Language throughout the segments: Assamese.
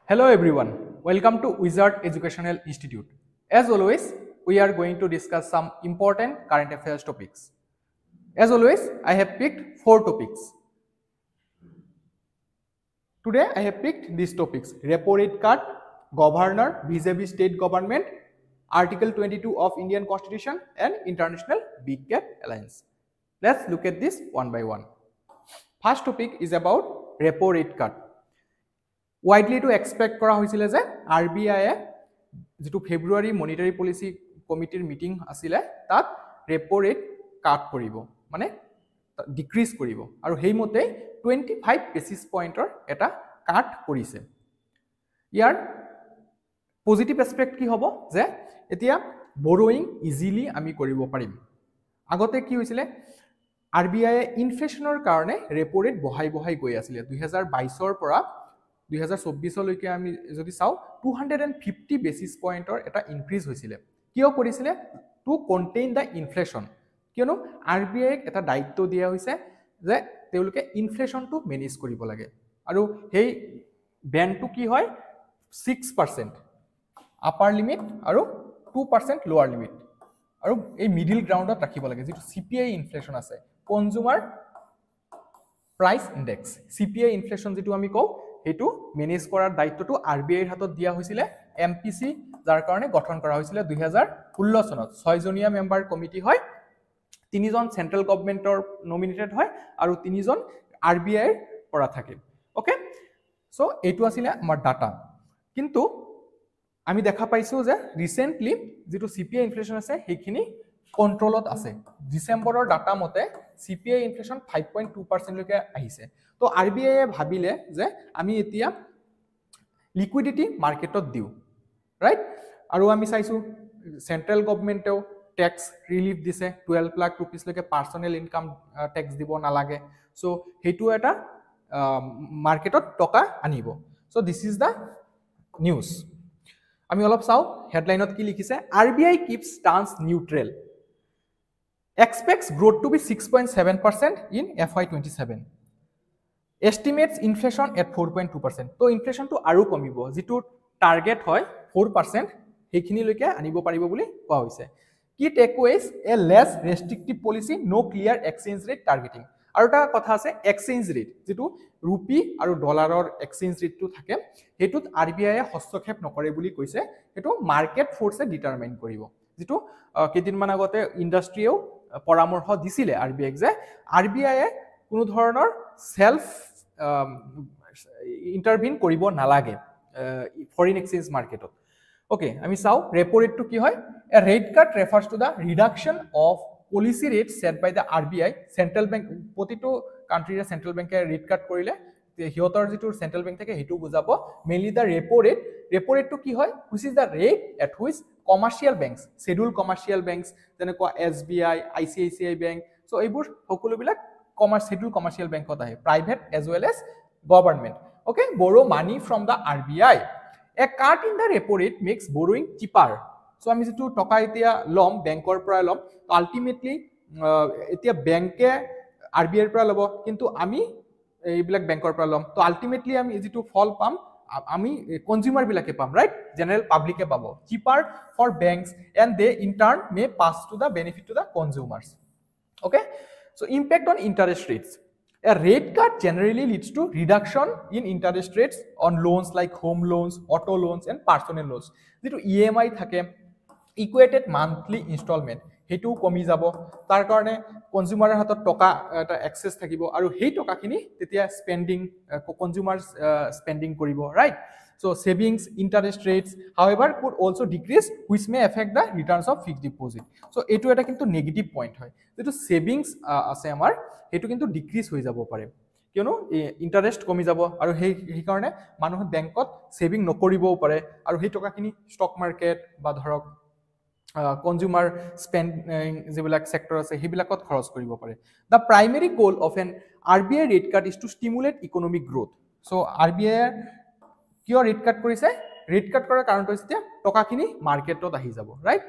Hello everyone, welcome to Wizard Educational Institute. As always, we are going to discuss some important current affairs topics. As always, I have picked 4 topics. Today I have picked these topics: repo rate cut, governor vis-a-vis state government, Article 22 of Indian Constitution, and International Big Cat Alliance. Let's look at this one by one. First topic is about repo rate cut. Widely to expect কৰা হৈছিলে যে RBI যেটো ফেব্ৰুৱাৰী মনিটাৰী পলিসি কমিটিৰ মিটিং আছিল তাত ৰেপো ৰেট কাট কৰিব মানে ডিক্ৰিজ কৰিব আৰু হেইমতে 25 বেসিস পইণ্টৰ এটা কাট কৰিছে ইয়াৰ পজিটিভ এসপেক্ট কি হ'ব যে এতিয়া বৰোইং ইজিলি আমি কৰিব পাৰিম আগতে কি হৈছিলে RBI ইনফ্লেশনৰ কাৰণে ৰেপো ৰেট বহাই গৈ আছিল 2022 ৰ পৰা 2024 লৈকে আমি যদি চাও 250 বেসিস পইণ্টৰ এটা ইনক্ৰিজ হৈছিল কিয় কৰিছিল টু কন্টেইন দা ইনফ্লেশন কিয়নো RBI এটা দায়িত্ব দিয়া হৈছে যে তেওঁলোকে ইনফ্লেশনটো মেনেজ কৰিব লাগে আৰু হেই ব্যান্ডটো কি হয় 6% আপাৰ লিমিট আৰু 2% লোৱাৰ লিমিট আৰু এই মিডল গ্ৰাউণ্ডত ৰাখিব লাগে যেটো CPI ইনফ্লেশন আছে consumer price index CPI inflation যেটো আমি কও হেতু মেনেজ কৰাৰ দায়িত্বটো RBI ৰ হাতত দিয়া হৈছিল MPC যাৰ কাৰণে গঠন কৰা হৈছিল 2016 চনত 6 জনীয়া মেম্বাৰ কমিটি হয় 3 জন সেন্ট্ৰাল গভৰ্ণমেন্টৰ নমিনেটেড হয় আৰু 3 জন RBI ৰ পৰা থাকে ওকে সো এটো আছিল আমাৰ ডাটা কিন্তু আমি দেখা পাইছো যে ৰিসেন্টলি যেটো CPI ইনফ্লেশন আছে হেখিনি কন্ট্ৰোলত আছে ডিসেম্বৰৰ ডাটা মতে CPI ইনফ্লেশন 5.2% লৈকে আহিছে তো RBI ভাবিলে যে আমি এতিয়া লিকুইডিটি মার্কেটত দিও রাইট আৰু আমি চাইছো সেন্ট্ৰাল গভৰ্ণমেন্টেও ট্যাক্স রিলিফ দিছে 12 লাখ রুপিস লৈকে পার্সোনাল ইনকাম ট্যাক্স দিব না লাগে সো হেতু এটা মার্কেটত টকা আনিব so this is the news আমি অলপ চাও হেডলাইনত কি লিখিছে RBI keeps stance neutral expects growth to be 6.7% in FY27 estimates inflation at 4.2% তো inflation to আরো কমিব যেটো টার্গেট হয় 4% হেখিনি লৈকে আনিব পাৰিব বুলি কোৱা হৈছে কি টেকওয়েজ এ লেস ৰেস্ট্ৰিক্টিভ পলিসি নো ক্লিয়াৰ এক্সচেঞ্জ ৰেট টাৰ্গেটিং আৰু এটা কথা আছে এক্সচেঞ্জ ৰেট যেটো ৰূপী আৰু ডলাৰৰ এক্সচেঞ্জ ৰেটটো থাকে হেতুত RBI হস্তক্ষেপ নকৰে বুলি কৈছে হেতু মাৰ্কেট ফোৰ্সে ডিটাৰমাইন কৰিব যেটো কেদিনমান আগতে ইন্ডাস্ট্ৰিয়েও পৰামৰ্শ দিছিলে RBI যে RBI কোনো ধৰণৰ সেলফ ইন্টাৰভিন কৰিব নালাগে ফৰেন এক্সচেঞ্জ মাৰ্কেটত ওকে আমি চাও ৰেপো ৰেটটো কি হয় a rate cut refers to the reduction of policy rate set by the RBI central bank প্ৰতিটো কান্ট্ৰিৰ সেন্ট্ৰাল ব্যাংকে ৰেট কাট কৰিলে হিয়তৰ যেটো সেন্ট্ৰাল ব্যাংক থাকে হেতু বুজাব মেইনলি দা ৰেপো ৰেটটো কি হয় which is the rate at which commercial banks scheduled commercial banks যেনেকুৱা SBI ICICI ব্যাংক সো এইবোৰ সকলোবিলাক scheduled commercial bank hota hai private as well as government okay borrow money from the RBI a cut in the repo rate makes borrowing cheaper so ami jetu toka etia lom bankor pora lom ultimately etia banke RBI er pora lobo kintu ami eibilak bankor pora lom to ultimately ami jetu fol pam আমি কনজিউমার বিলাকে পাম রাইট জেনারেল পাবলিকে পাবো cheaper for banks and they in turn may pass to the benefit to the consumers okay so impact on interest rates a rate cut generally leads to reduction in interest rates on loans like home loans auto loans and personal loans যেটো EMI থাকে equated monthly installment হেতু কমি যাব তাৰ কাৰণে কনজিউমাৰৰ হাতত টকা এটা এক্সেস থাকিব আৰু হেই টকাখিনি তেতিয়া স্পেন্ডিং কনজিউমাৰ স্পেন্ডিং কৰিব right so savings interest rates however could also decrease which may affect the returns of fixed deposit so etu eta kintu negative point hoy jeto savings ase amar hetu kintu decrease hoi jabo pare কিয়নো ইন্টারেস্ট কমি যাব আৰু হেই কাৰণে মানুহ বেংকত সেভিং নকৰিবও পাৰে আৰু হেই টকাখিনি স্টক মাৰ্কেট বা ধৰক কনজিউমাৰ স্পেন্ডিং যেবিলাক সেক্টৰ আছে হেবিলাকত খৰচ কৰিব পাৰে the primary goal of an RBI rate cut is to stimulate economic growth so RBI কিয় ৰেট কাট কৰিছে ৰেট কাট কৰাৰ কাৰণটো হৈছে টকাখিনি মাৰ্কেটত আহি যাব ৰাইট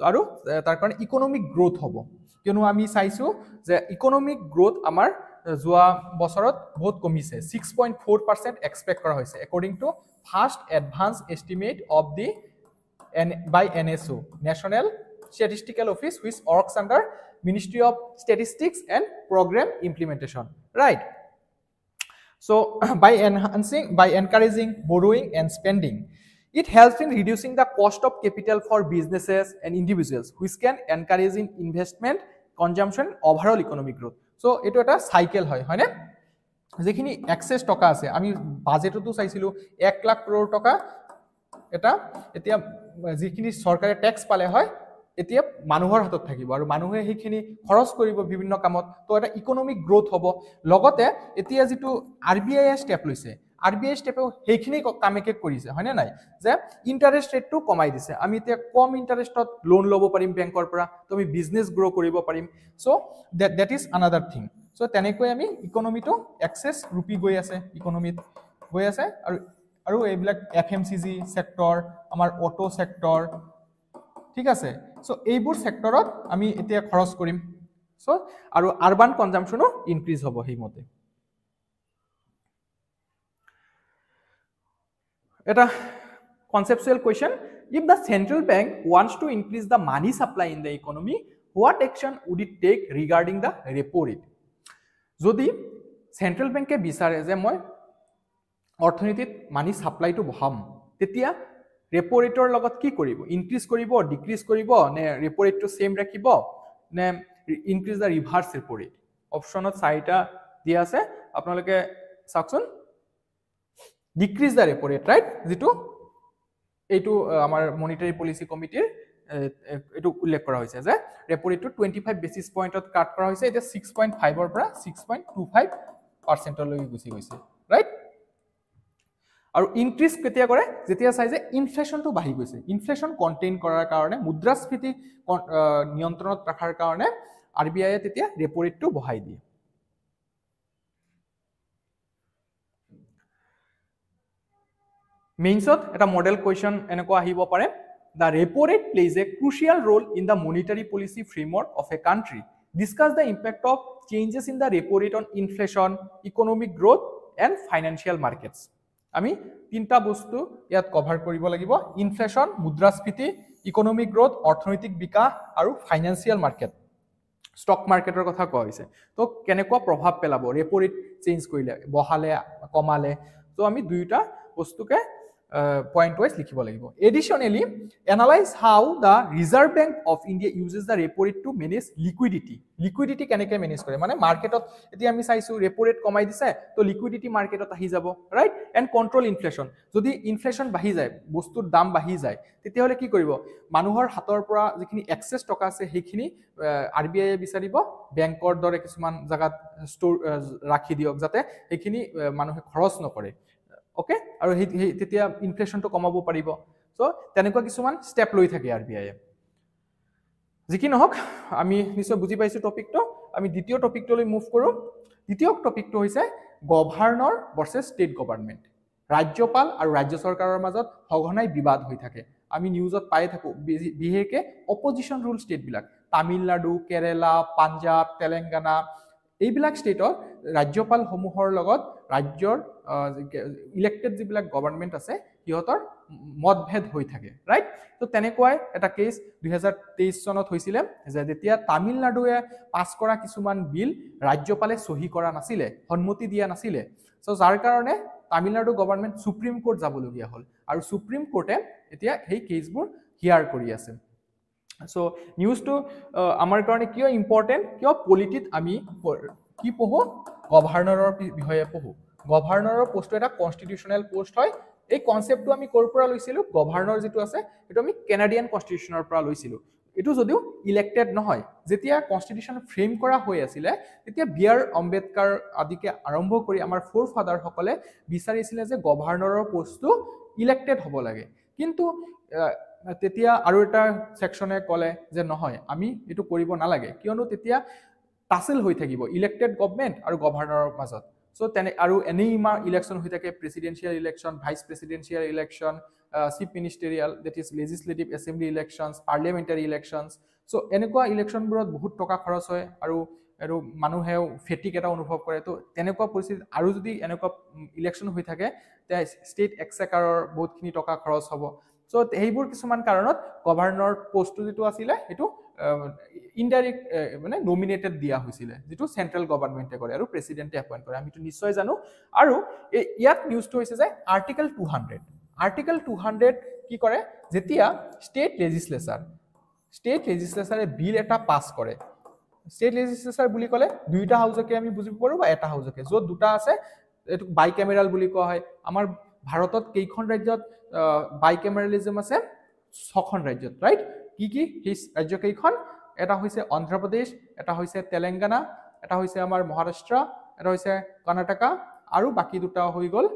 আৰু তাৰ কাৰণে ইকনমিক গ্ৰোথ হ'ব কিয়নো আমি চাইছো যে ইকনমিক গ্ৰোথ আমাৰ যোৱা বছৰত বহুত কমিছে 6.4% এক্সপেক্ট কৰা হৈছে according to first advanced estimate of the by NSO National Statistical Office which works under Ministry of Statistics and Program Implementation, right? So by encouraging borrowing and spending, it helps in reducing the cost of capital for businesses and individuals, which can encourage in investment, consumption, overall economic growth. So eto eta cycle hoy na jekhini excess toka ase ami budget to saisilu 1 lakh crore toka eta etia jekhini sarkare tax pale hoy এতিয়া মানুহৰ হাতত থাকিব আৰু মানুহে সেইখিনি খৰচ কৰিব বিভিন্ন কামত তো এটা ইকনমিক গ্ৰোথ হ'ব লগতে এতিয়া যেটো আৰবিআই স্টেপ লৈছে আৰবিআই স্টেপে সেইখিনি কামেকে কৰিছে হয়নে নাই যে ইন্টাৰেস্ট ৰেটটো কমাই দিছে আমি এতিয়া কম ইন্টাৰেস্টত লোন ল'ব পাৰিম বেংকৰ পৰা তো আমি বিজনেস গ্ৰো কৰিব পাৰিম so that is another thing so তেনেকৈ আমি ইকনমিটো এক্সেস ৰূপী গৈ আছে ইকনমিত গৈ আছে আৰু এইবিলাক এফএমসিজি সেক্টৰ আমাৰ অটো সেক্টৰ ঠিক আছে সো এইবোৰ সেক্টৰত আমি এতিয়া খৰচ কৰিম সো আৰু আৰবান কনজাম্পশনও ইনক্রিজ হ'ব হেইমতে এটা conceptual question if the central bank wants to increase the money supply in the economy what action would it take regarding the repo rate যদি সেন্ট্রাল ব্যাংকে বিচাৰে যে মই অৰ্থনীতিত মানি সাপ্লাইটো বহাম তেতিয়া repo rate লগত কি কৰিব ইনক্ৰিজ কৰিব ডিক্ৰিজ কৰিব নে repo rate টো সেম ৰাখিব নে ইনক্ৰিজ দা ৰিভাৰ্স repo rate অপশনত চাৰিটা দিয়া আছে আপোনালোকে চাওকচোন ডিক্ৰিজ দা repo rate ৰাইট যেটো এইটো আমাৰ মনিটাৰী পলিসি কমিটিৰ এটো উল্লেখ কৰা হৈছে যে repo rate টো 25 বেসিস পইণ্টত কাট কৰা হৈছে এটা 6.5 ৰ পৰা 6.25% লৈ গুছি গৈছে ৰাইট আৰু ইনক্ৰিজ কেতিয়া কৰে যেতিয়া চাই যে ইনফ্লেশনটো বাঢ়ি গৈছে ইনফ্লেশন কন্টেইন কৰাৰ কাৰণে মুদ্ৰাস্ফীতি নিয়ন্ত্ৰণত ৰাখাৰ কাৰণে আৰবিআই তেতিয়া repo rate টো বঢ়াই দিয়ে মেইনছত এটা মডেল কোৱেশ্চন এনেকুৱা আহিব পাৰে the repo rate plays a crucial role in the monetary policy framework of a country discuss the impact of changes in the repo rate on inflation economic growth and financial markets আমি তিনটা বস্তু ইয়াত কভাৰ কৰিব লাগিব ইনফ্লেশন মুদ্ৰাস্ফীতি ইকোনমিক গ্ৰোথ অৰ্থনৈতিক বিকাশ আৰু ফাইনান্সিয়াল মাৰ্কেট স্টক মাৰ্কেটৰ কথা কোৱা হৈছে তো কেনেকুৱা প্ৰভাৱ পেলাব repo rate চেঞ্জ কৰিলে বহালে কমালে তো আমি দুইটা বস্তুকে point wise লিখিব লাগিব additionally analyze how the reserve bank of india uses the repo rate to manage liquidity কেনেকৈ মেনেজ কৰে মানে মাৰ্কেটত এতিয়া আমি চাইছো repo rate কমাই দিছে তো লিকুইডিটি মাৰ্কেটত আহি যাব ৰাইট এন্ড কন্ট্ৰোল ইনফ্লেশন যদি ইনফ্লেশন বাঢ়ি যায় বস্তুৰ দাম বাঢ়ি যায় তেতিয়া হলে কি কৰিব মানুহৰ হাতৰ পৰা যিখিনি এক্সেস টকা আছে সেইখিনি আৰবিআই বিচাৰিব বেংকৰ দৰে কিছুমান জাগাত ষ্টৰ ৰাখি দিয়ক যাতে সেইখিনি মানুহে খৰচ নকৰে ওকে আৰু তেতিয়া ইনফ্লেশনটো কমাব পাৰিব সো তেনেকুৱা কিছুমান স্টেপ লৈ থাকে আৰবিআই যিকি নহক আমি নিশ্চয় বুজি পাইছো টপিকটো আমি দ্বিতীয় টপিকটোলৈ মুভ কৰো দ্বিতীয় টপিকটো হৈছে গভৰ্ণৰ ভাৰ্সেস ষ্টেট গভৰ্ণমেন্ট ৰাজ্যপাল আৰু ৰাজ্য চৰকাৰৰ মাজত সঘনাই বিবাদ হৈ থাকে আমি নিউজত পাই থাকো বিহেকে অপজিশন ৰুল ষ্টেট বিলাক তামিলনাডু কেৰালা পাঞ্জাব তেলেংগানা এইবিলাক ষ্টেটৰ ৰাজ্যপাল সমূহৰ লগত ৰাজ্যৰ ইলেক্টেড যিবিলাক গভৰ্ণমেন্ট আছে সিহঁতৰ মতভেদ হৈ থাকে ৰাইট তো তেনেকুৱাই এটা কেছ 2023 চনত হৈছিল যে যেতিয়া তামিলনাডুৱে পাছ কৰা কিছুমান বিল ৰাজ্যপালে সহি কৰা নাছিলে সন্মতি দিয়া নাছিলে সো যাৰ কাৰণে তামিলনাডু গভৰ্ণমেন্ট সুপ্ৰিম কোৰ্ট যাবলগীয়া হ'ল আৰু সুপ্ৰিম কোৰ্টে এতিয়া সেই কেছবোৰ হিয়াৰ কৰি আছে সো নিউজটো আমাৰ কাৰণে কিয় ইম্পৰ্টেন্ট কিয় পলিটিত আমি কি পঢ়ো গভৰ্ণৰৰ বিষয়ে পঢ়ো গভৰ্ণৰৰ পোষ্টটো এটা কনস্টিটিউশনাল পোষ্ট হয় এই কনসেপ্টটো আমি কৰ পৰা লৈছিলো গভৰ্ণৰ যেটো আছে এটো আমি কানাডিয়ান কনস্টিটিউশনৰ পৰা লৈছিলো এটো যদিও ইলেক্টেড নহয় যেতিয়া কনস্টিটিউশন ফ্ৰেম কৰা হৈ আছিল তেতিয়া বিআৰ আম্বেদকাৰ আদিকে আৰম্ভ কৰি আমাৰ ফোৰ ফাদাৰ সকলে বিচাৰিছিলে যে গভৰ্ণৰৰ পোষ্টটো ইলেক্টেড হ'ব লাগে কিন্তু তেতিয়া আৰু এটা সেকশনে কলে যে নহয় আমি এটো কৰিব নালাগে কিয়নো তেতিয়া টাসেল হৈ থাকিব ইলেক্টেড গভৰ্ণমেন্ট আৰু গভৰ্ণৰৰ মাজত সো তেনে আৰু এনেই ইমান ইলেকশ্যন হৈ থাকে, presidential election, vice presidential election, chief ministerial, that is legislative assembly elections, parliamentary elections. So' এনেকুৱা ইলেকশ্যনবোৰত বহুত টকা খৰচ হয় আৰু মানুহেও ফেটিক এটা অনুভৱ কৰে। তো তেনেকুৱা পৰিস্থিতিত আৰু যদি এনেকুৱা ইলেকশ্যন হৈ থাকে তেতিয়া ষ্টেট এক্সেকাৰৰ বহুতখিনি টকা খৰচ হ'ব। চ' সেইবোৰ কিছুমান কাৰণত গভৰ্ণৰ পষ্টটো যিটো আছিলে সেইটো ইনডাইৰেক্ট মানে নমিনেটেড দিয়া হৈছিলে, যিটো চেণ্ট্ৰেল গভৰ্ণমেণ্টে কৰে আৰু প্ৰেচিডেণ্টে এপইণ্ট কৰে, আমিতো নিশ্চয় জানো। আৰু ইয়াত নিউজটো হৈছে যে আৰ্টিকল 200 কি কৰে, যেতিয়া ষ্টেট লেজিছলেচাৰে বিল এটা পাছ কৰে। ষ্টেট লেজিছলেচাৰ বুলি ক'লে দুইটা হাউজকে আমি বুজিব পাৰোঁ বা এটা হাউজকে, য'ত দুটা আছে এইটো বাইকেমেৰাল বুলি কোৱা হয়। আমাৰ ভাৰতত কেইখন ৰাজ্যত বাইকেমেৰালিজম আছে? 6খন ৰাজ্যত, ৰাইট? কি কি সেই ৰাজ্য কেইখন? এটা হৈছে অন্ধ্ৰপ্ৰদেশ, এটা হৈছে তেলেংগানা, এটা হৈছে আমাৰ মহাৰাষ্ট্ৰ, এটা হৈছে কৰ্ণাটকা, আৰু বাকী দুটা হৈ গ'ল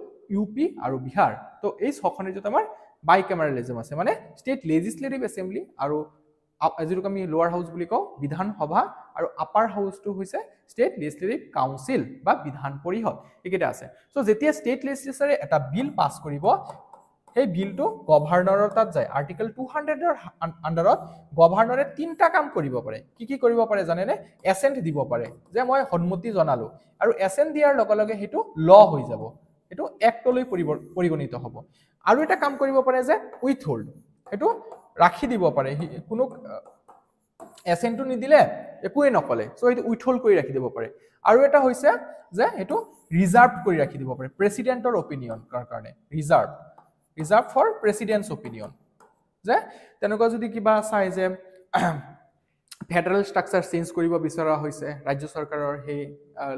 UP আৰু বিহাৰ। তো এই 6খন ৰাজ্যত আমাৰ বাইকেমেৰালিজম আছে, মানে ষ্টেট লেজিছলেটিভ এছেম্বলি আৰু যিটোক আমি লোৱাৰ হাউচ বুলি কওঁ বিধানসভা, আৰু আপাৰ হাউচটো হৈছে ষ্টেট লেজিছলেটিভ কাউন্সিল বা বিধান পৰিষদ, এইকেইটা আছে। চ' যেতিয়া ষ্টেট লেজিছলেচাৰে এটা বিল পাছ কৰিব, সেই বিলটো গভৰ্ণৰৰ তাত যায়। আৰ্টিকল 200ৰ আণ্ডাৰত গভৰ্ণৰে 3টা কাম কৰিব পাৰে। কি কি কৰিব পাৰে জানেনে? এছেণ্ট দিব পাৰে, যে মই সন্মতি জনালো, আৰু এছেণ্ট দিয়াৰ লগে লগে সেইটো ল হৈ যাব, সেইটো এক্টলৈ পৰিগণিত হ'ব। আৰু এটা কাম কৰিব পাৰে যে উইথ হোল্ড, সেইটো ৰাখি দিব পাৰে, কোনো এছেণ্টটো নিদিলে, একোৱে নকলে, চ' সেইটো উইথ হোল্ড কৰি ৰাখি দিব পাৰে। আৰু এটা হৈছে যে সেইটো ৰিজাৰ্ভ কৰি ৰাখি দিব পাৰে প্ৰেচিডেণ্টৰ অপিনিয়নৰ কাৰণে, ৰিজাৰ্ভ ফৰ প্ৰেচিডেণ্টছ অপিনিয়ন। যে তেনেকুৱা যদি কিবা চাই যে ফেডাৰেল ষ্ট্ৰাকচাৰ চেঞ্জ কৰিব বিচৰা হৈছে ৰাজ্য চৰকাৰৰ সেই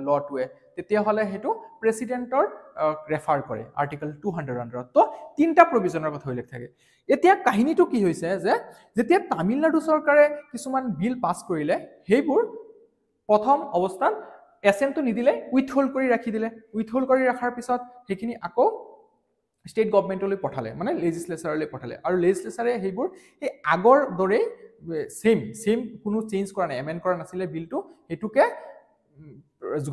লটোৱে, তেতিয়াহ'লে সেইটো প্ৰেচিডেণ্টৰ ৰেফাৰ কৰে আৰ্টিকল 200ৰ আণ্ডাৰত। তো 3টা প্ৰভিজনৰ কথা উল্লেখ থাকে। এতিয়া কাহিনীটো কি হৈছে যে যেতিয়া তামিলনাডু চৰকাৰে কিছুমান বিল পাছ কৰিলে, সেইবোৰ প্ৰথম অৱস্থাত এছেণ্টটো নিদিলে, উইথ হোল্ড কৰি ৰাখি দিলে। উইথ হোল্ড কৰি ৰখাৰ পিছত সেইখিনি আকৌ ষ্টেট গভৰ্ণমেণ্টলৈ পঠালে, মানে লেজিছলেচাৰলৈ পঠালে, আৰু লেজিছলেচাৰে সেইবোৰ সেই আগৰ দৰেই ছেম কোনো চেঞ্জ কৰা নাই, এমেণ্ড কৰা নাছিলে বিলটো, সেইটোকে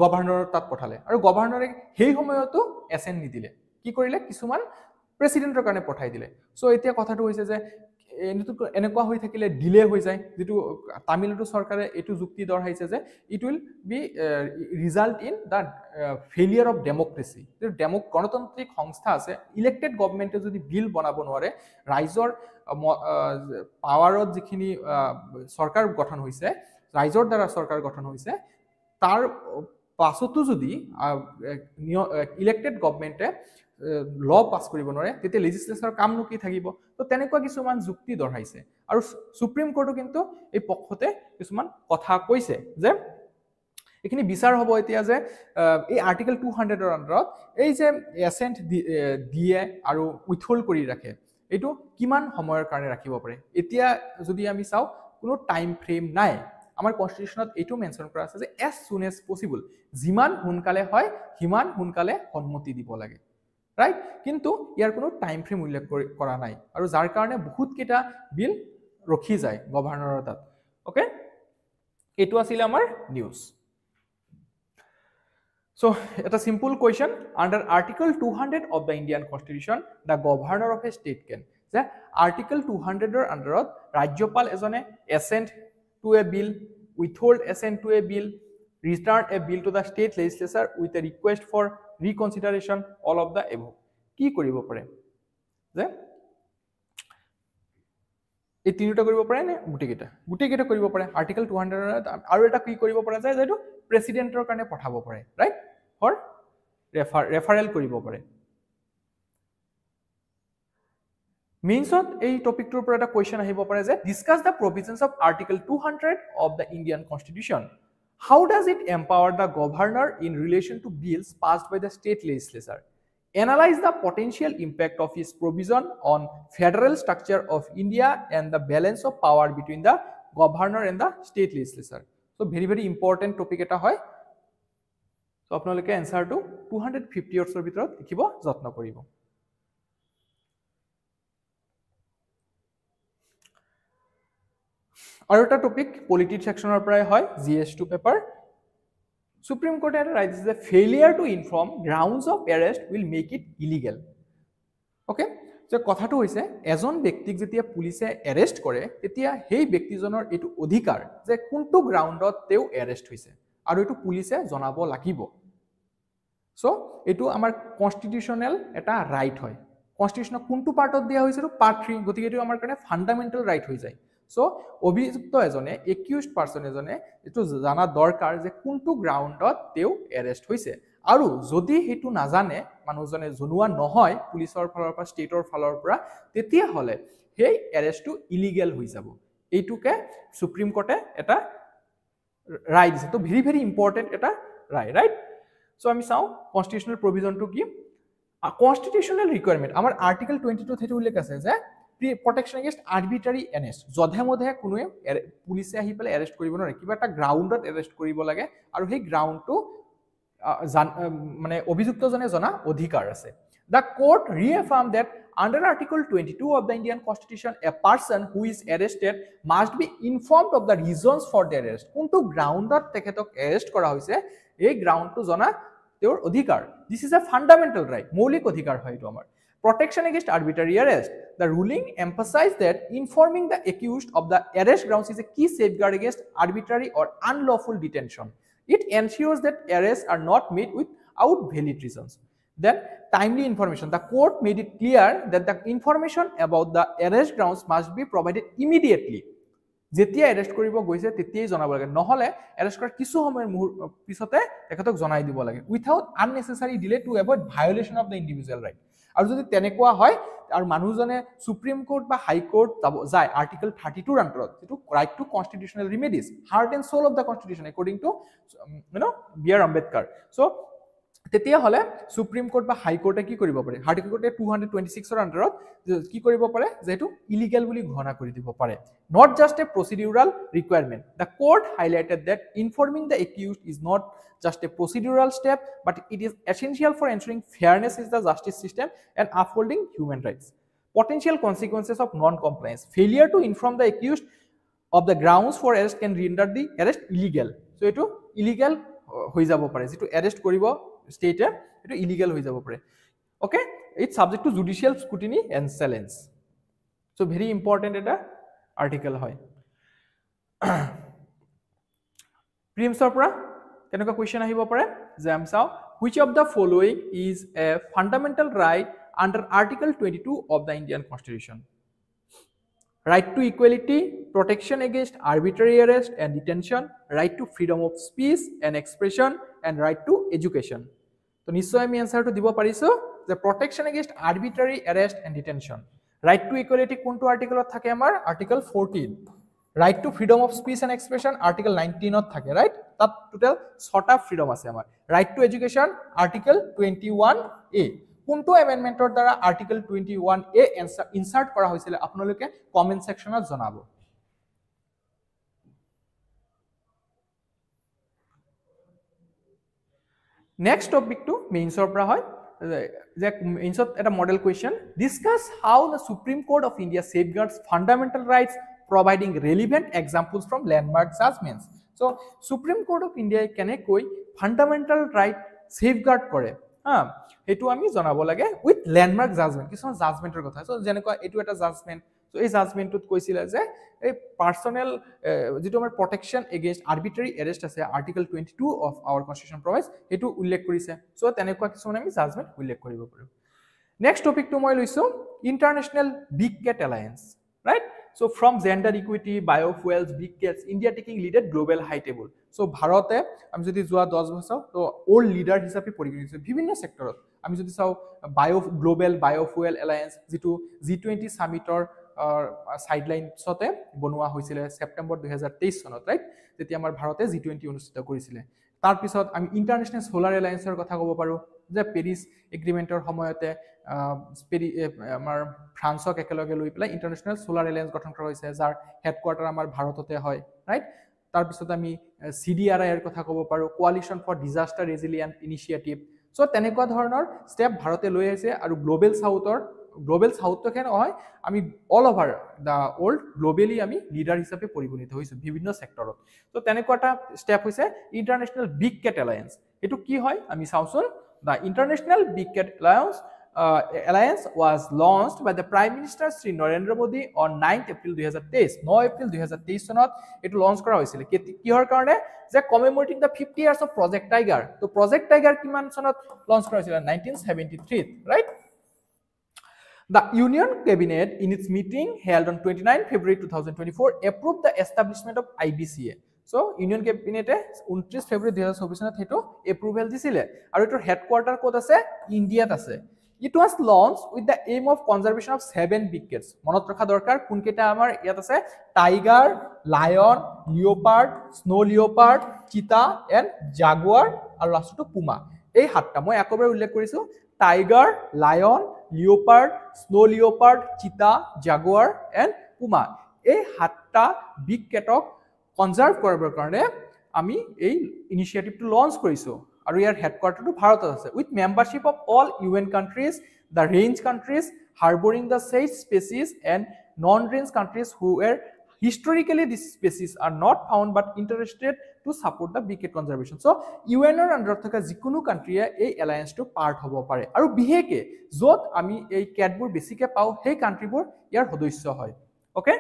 গভৰ্ণৰৰ তাত পঠালে। আৰু গভৰ্ণৰে সেই সময়তো এছেণ্ট নিদিলে, কি কৰিলে? কিছুমান প্ৰেচিডেণ্টৰ কাৰণে পঠাই দিলে। চ' এতিয়া কথাটো হৈছে যে এনেকুৱা হৈ থাকিলে ডিলে হৈ যায়, যিটো তামিলনাডু চৰকাৰে এইটো যুক্তি দৰ্শাইছে যে it will be result in the failure of democracy. গণতান্ত্ৰিক সংস্থা আছে, ইলেক্টেড গভৰ্ণমেণ্টে যদি বিল বনাব নোৱাৰে, ৰাইজৰ পাৱাৰত যিখিনি চৰকাৰ গঠন হৈছে, ৰাইজৰ দ্বাৰা চৰকাৰ গঠন হৈছে, তাৰ পাছতো যদি ইলেক্টেড গভৰ্ণমেণ্টে ল পাছ কৰিব নোৱাৰে, তেতিয়া লেজিছলেচাৰৰ কামনো কি থাকিব? তো তেনেকুৱা কিছুমান যুক্তি দৰ্শাইছে। আৰু সুপ্ৰিম কোৰ্টো কিন্তু এই পক্ষতে কিছুমান কথা কৈছে যে এইখিনি বিচাৰ হ'ব এতিয়া যে এই আৰ্টিকল 200ৰ আণ্ডাৰত এই যে এছেণ্ট দিয়ে আৰু উইথহোল্ড কৰি ৰাখে, এইটো কিমান সময়ৰ কাৰণে ৰাখিব পাৰে। এতিয়া যদি আমি চাওঁ, কোনো টাইম ফ্ৰেম নাই। আমাৰ কনষ্টিটিউশ্যনত এইটো মেনশ্যন কৰা আছে যে এজ চুন এজ পচিবল, যিমান সোনকালে হয় সিমান সোনকালে সন্মতি দিব লাগে, ৰাইট? কিন্তু ইয়াৰ কোনো টাইম ফ্ৰেম উল্লেখ কৰা নাই, আৰু যাৰ কাৰণে বহুতকেইটা বিল ৰখি যায় গভৰ্ণৰৰ তাত। অ'কে, এইটো আছিলে আমাৰ news. So, it's a simple question. Under Article 200 of the Indian Constitution, the governor of a state can. The Article 200 under Rajyapal এজনে assent to a bill, withhold assent to a bill, return a bill to the state legislature with a request for reconsideration, all of the above. কি কৰিব পাৰে? যে এই তিনিটা কৰিব পাৰে নে গুটেইকেইটা কৰিব পাৰে? আৰ্টিকল 200 আৰু এটা কি কৰিব পৰা যায়, যেটো প্ৰেচিডেণ্টৰ কাৰণে পঠাব পাৰে, ৰাইট? ফৰ ৰেফাৰেল কৰিব পাৰে। মেইনছত এই টপিকটোৰ পৰা এটা কুৱেশ্যন আহিব পাৰে যে discuss the provisions of article 200 of the Indian constitution. How does it empower the governor in relation to bills passed by the state legislature? Analyze the potential impact of its provision on federal structure of India and the balance of power between the governor and the state legislature. So very important topic eta hoy. So apnaloke answer to 250 words or bhitorot likhibo jotno koribo. Aru eta topic politics section or pray hoy GS2 paper. Supreme Court had right is the failure to inform grounds of arrest will make it illegal. Okay, so কথাটো হৈছে এজন ব্যক্তিক যেতিয়া পুলিচে এৰেষ্ট কৰে তেতিয়া সেই ব্যক্তিজনৰ এটো অধিকাৰ যে কোনটো গ্ৰাউণ্ডত তেও এৰেষ্ট হৈছে আৰু এটো পুলিচে জনাব লাগিব সো এটো আমাৰ কনস্টিটিউশনাল এটা ৰাইট হয় কনস্টিটিউশনৰ কোনটো পাৰ্টত দিয়া হৈছে পাৰ্ট 3 গতিকে এটো আমাৰ কাৰণে ফান্ডামেন্টাল ৰাইট হৈ যায় সো অভিযুক্ত এজনে একিউজড পাৰসন এজনে এটো জানা দৰকাৰ যে কোনটো গ্ৰাউণ্ডত তেও এৰেষ্ট হৈছে আৰু যদি হেতু নাজানে মানুহজনে জনোৱা নহয় পুলিচৰ ফালৰ পৰা ষ্টেটৰ ফালৰ পৰা তেতিয়া হলে হেই এৰেষ্টটো ইলিগেল হৈ যাব এইটোকে সুপ্ৰিম কোৰ্টে এটা ৰাইট দিছে তো ভেৰি ভেৰি ইম্পৰ্টেন্ট এটা ৰাইট সো আমি চাও কনস্টিটিউশনাল প্ৰভিজনটো কি কনস্টিটিউশনাল ৰিকোয়াৰমেন্ট আমাৰ আৰ্টিকেল 22 তে উল্লেখ আছে যে protection against arbitrary arrest জধে মধে কোনোৱে পুলিচে আহি পেলে এৰেষ্ট কৰিব নোৱাৰে কিবা এটা গ্ৰাউণ্ডত এৰেষ্ট কৰিব লাগে আৰু সেই গ্ৰাউণ্ডটো মানে অভিযুক্তজনে জনা অধিকাৰ আছে the court reaffirmed that under article 22 of the Indian constitution a person who is arrested must be informed of the reasons for their arrest কোনটো গ্ৰাউণ্ডত তেখেতক এৰেষ্ট কৰা হৈছে এই গ্ৰাউণ্ডটো জনা তেওঁৰ অধিকাৰ this is a fundamental right মৌলিক অধিকাৰ হয় এটো আমাৰ protection against arbitrary arrest the ruling emphasized that informing the accused of the arrest grounds is a key safeguard against arbitrary or unlawful detention it ensures that arrests are not made without valid reasons then timely information the court made it clear that the information about the arrest grounds must be provided immediately যেতিয়া এৰেষ্ট কৰিব গৈছে তেতিয়াই জনাব লাগে নহলে এৰেষ্ট কৰাৰ কিছু সময়ৰ পিছতে তেখেতক জনাই দিব লাগে without unnecessary delay to avoid violation of the individual right আৰু যদি তেনেকুৱা হয় আৰু মানুহজনে সুপ্ৰিম কোৰ্ট বা হাই কোৰ্ট যায় আৰ্টিকেল 32 আন্ডাৰত যেটো right to constitutional remedies heart and soul of the constitution according to B R Ambedkar so তেতিয়া হলে সুপ্ৰিম কোৰ্ট বা হাই কোৰ্টে কি কৰিব পাৰে আৰ্টিকেল 226 ৰ আন্ডাৰত কি কৰিব পাৰে যেটো ইলিগেল বুলি ঘোষণা কৰি দিব পাৰে not just a procedural requirement the court highlighted that informing the accused is not just a procedural step but it is essential for ensuring fairness in the justice system and upholding human rights potential consequences of non compliance failure to inform the accused of the grounds for arrest can render the arrest illegal so eto illegal হৈ যাব পাৰে যেটো arrest কৰিব state eto illegal হৈ যাব পাৰে okay it's subject to judicial scrutiny and challenge so very important eta article hoy prelims pora kenaka question ahibo pare je am sao which of the following is a fundamental right under article 22 of the Indian constitution right to equality protection against arbitrary arrest and detention right to freedom of speech and expression and right to education to nishoy ami answer to dibo pariso the protection against arbitrary arrest and detention right to equality কোনটো আৰ্টিকেলত থাকে আমাৰ article 14 right to freedom of speech and expression article 19 ত থাকে রাইট তাত টোটাল 6টা ফ্রিডম আছে আমাৰ right to education article 21a কোনটো এমেন্ডমেন্টৰ দ্বাৰা আৰ্টিকেল 21a ইনসাৰ্ট কৰা হৈছিল আপোনালোকে কমেন্ট সেকশনত জনাব নেক্সট টপিক টু মেইনছৰ পৰা হয় insert at a model question discuss how the Supreme Court of India safeguards fundamental rights providing relevant examples from landmark judgments so Supreme Court of India kenekoi fundamental right safeguard kore etu ami janabo lage with landmark judgment kisun judgmentor kotha so jeneko etu eta judgment so ei judgment tut koisila je ei personal jitu amar protection against arbitrary arrest ase article 22 of our constitution provides etu ullekh korise so tenekwa kisun ami judgment ullekh koribo paru next topic to moi loiso international big cat alliance right so from gender equity biofuels big cats India taking lead at global high table so bharote ami jodi jua 10 bachar to old leader hisabe porigise bibhinno sectorot ami jodi sao global biofuel alliance jitu G20 summitor sideline সতে বনোৱা হৈছিল সেপ্টেম্বৰ 2023 চনত ৰাইট যেতিয়া আমাৰ ভাৰতে G20 অনুষ্ঠিত কৰিছিল তাৰ পিছত আমি ইন্টাৰনেশনাল সোলাৰ এলায়েন্সৰ কথা ক'ব পাৰো যে পেৰিছ এগ্ৰিমেন্টৰ সময়তে আমাৰ ফ্ৰান্সক একেলগে লৈ পেলাই ইন্টাৰনেশনাল সোলাৰ এলায়েন্স গঠন কৰা হৈছে যাৰ হেডকোৱাৰ্টাৰ আমাৰ ভাৰততে হয় ৰাইট তাৰ পিছত আমি CDRI এৰ কথা ক'ব পাৰো coalition for disaster resilient initiative so তেনেকুৱা ধৰণৰ স্টেপ ভাৰতে লৈ আছে আৰু গ্লোবেল সাউথৰ গ্লোবেল সাউথকে নহয় আমি অল ওভাৰ দ্য ৱৰ্ল্ড গ্লোবেলি আমি লিডাৰ হিচাপে পৰিগণিত হৈছোঁ বিভিন্ন সেক্টৰত তো তেনেকুৱা এটা ষ্টেপ হৈছে ইণ্টাৰনেশ্যনেল বিগ কেট এলায়েন্স এটো কি হয় আমি চাওঁচোন the international big cat alliance was launched by the Prime Minister Sri Narendra Modi on 9th April 2023 9 April 2023 চনত এটো লঞ্চ কৰা হৈছিল কিহৰ কাৰণে যে কমেমোৰেটিং the 50 years of Project Tiger তো Project Tiger কিমান চনত লঞ্চ কৰা হৈছিল 1973 right The Union Cabinet in its meeting held on 29 February 2024 approved the establishment of IBCA So Union Cabinet 29 February 2024 চনত হেতু এপ্ৰুভেল দিছিলে আৰু এটোৰ হেডকোয়াৰ্টাৰ ক'ত আছে ইণ্ডিয়াত আছে It was launched with the aim of conservation of 7 big cats. মনত ৰাখা দৰকাৰ কোন কেটা আমাৰ ইয়াত আছে tiger lion leopard snow leopard চিতা এন্ড জাগুৱাৰ আৰু লাষ্টটো পুমা এই হাতটা মই একবাৰ উল্লেখ কৰিছো tiger lion leopard snow leopard চিতা জাগুৱাৰ এন্ড পুমা এই হাতটা বিগ কেটক কনজাৰ্ভ কৰিবৰ কাৰণে আমি এই ইনিশিয়েটিভটো লঞ্চ কৰিছো আৰু ইয়াৰ হেডকোয়াৰ্টাৰটো ভাৰতত আছে with membership of all UN countries the range countries harboring the said species and non range countries who were historically these species are not found but interested to support the big cat conservation so UN er under thaka jikunu country ei alliance to part hobo pare aru biheke jot ami ei cat bur besike pau hey country bur yar hodosya hoy okay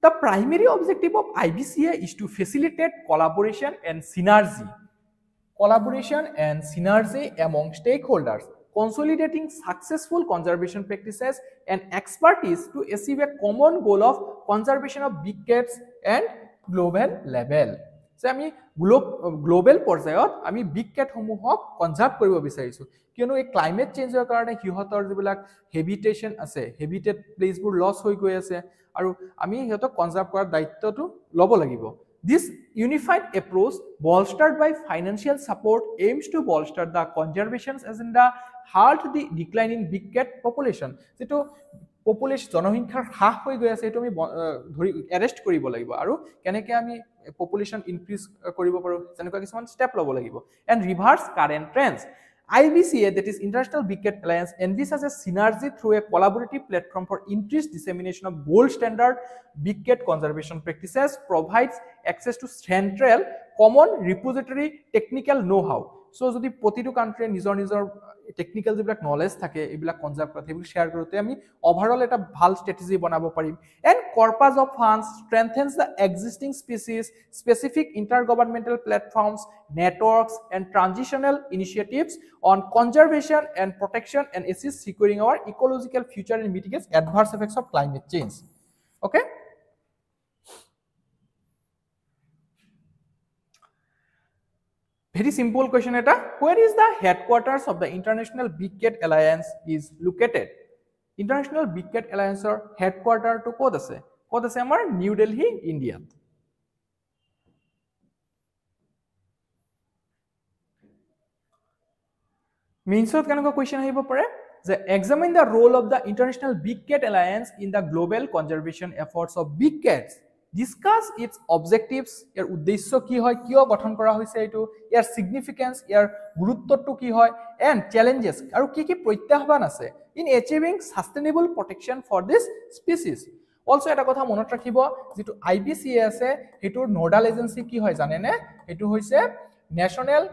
The primary objective of IBCA is to facilitate collaboration and synergy among stakeholders, consolidating successful conservation practices and expertise to achieve a common goal of conservation of big cats and global level. So, আমি গ্লোবেল পৰ্যায়ত আমি বিগ কেট সমূহক কনজাৰ্ভ কৰিব বিচাৰিছো কিয়নো এই ক্লাইমেট চেঞ্জৰ কাৰণে হিহঁতৰ যিবিলাক হেবিটেশন আছে হেবিটেট প্লেচবোৰ লছ হৈ গৈ আছে আৰু আমি হিহঁতক কনজাৰ্ভ কৰাৰ দায়িত্বটো ল'ব লাগিব This unified approach bolstered by financial support aims to bolster the conservation agenda halt the decline in big cat population যেটো population জনসংখ্যাৰ হ্ৰাস হৈ গৈ আছে এটো আমি ধৰি এৰেষ্ট কৰিব লাগিব আৰু কেনেকে আমি population increase কৰিব পাৰো যেনেকুৱা কিছুমান ষ্টেপ ল'ব লাগিব and reverse current trends IBCA that is International Big Cat Alliance envisages a synergy through a collaborative platform for increased dissemination of gold standard big cat conservation practices provides access to central common repository technical know-how so যদি প্রতিটো কান্ট্রি নিজৰ নিজৰ টেকনিক্যাল যিবিলাক নলেজ থাকে এইবিলাক কনজাৰ্ভ কৰা সেইবিলাক শেয়াৰ কৰোতে আমি ওভাৰঅল এটা ভাল স্ট্ৰ্যাটেজি বনাব পাৰিম and corpus of funds strengthens the existing species specific intergovernmental platforms networks and transitional initiatives on conservation and protection and assist securing our ecological future and mitigates adverse effects of climate change okay Very simple question eta where is the headquarters of the International Big Cat Alliance is located International Big Cat Alliance or headquarter to kod ase amar New Delhi India Meansot kanako question ahibo pare যে examine the role of the International Big Cat Alliance in the global conservation efforts of big cats discuss its objectives ইয়াৰ উদ্দেশ্য কি হয় কিয় গঠন কৰা হৈছে এটো ইয়াৰ সিগনিফিকেন্স ইয়াৰ গুৰুত্বটো কি হয় and challenges আৰু কি প্ৰত্যাহ্বান আছে in achieving sustainable protection for this species also এটা কথা মনত ৰাখিব যেটো IBCA আছে হেটোৰ নোডাল এজেন্সি কি হয় জানে নে এটো হৈছে ন্যাশনাল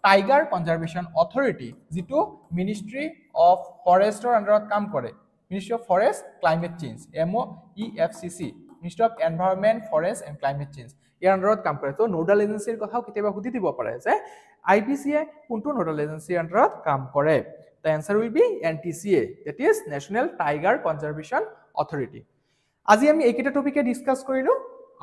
টাইগাৰ কনজাৰভেশন অথৰিটি যেটো মিনিষ্ট্ৰি অফ ফৰেষ্টৰ আন্ডাৰত কাম কৰে ministry of forest climate change MOEFCC Ministry of Environment, Forest and Climate Change. ইয়াৰ আন্ডাৰত কাম কৰে তো নোডাল এজেন্সিৰ কথাও কেতিয়াবা সুধি দিব পাৰে যে IBCA কোনটো নোডাল এজেন্সিৰ আন্ডাৰত কাম কৰে The answer will be NTCA that is National Tiger Conservation Authority. আজি আমি এইকেইটা টপিকে ডিসকাস কৰিলো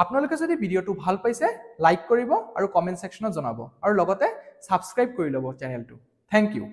আপোনালোকে যদি ভিডিওটো ভাল পাইছে লাইক কৰিব আৰু কমেন্ট সেকশনত জনাব আৰু লগতে সাবস্ক্ৰাইব কৰি লব চেনেলটো Thank you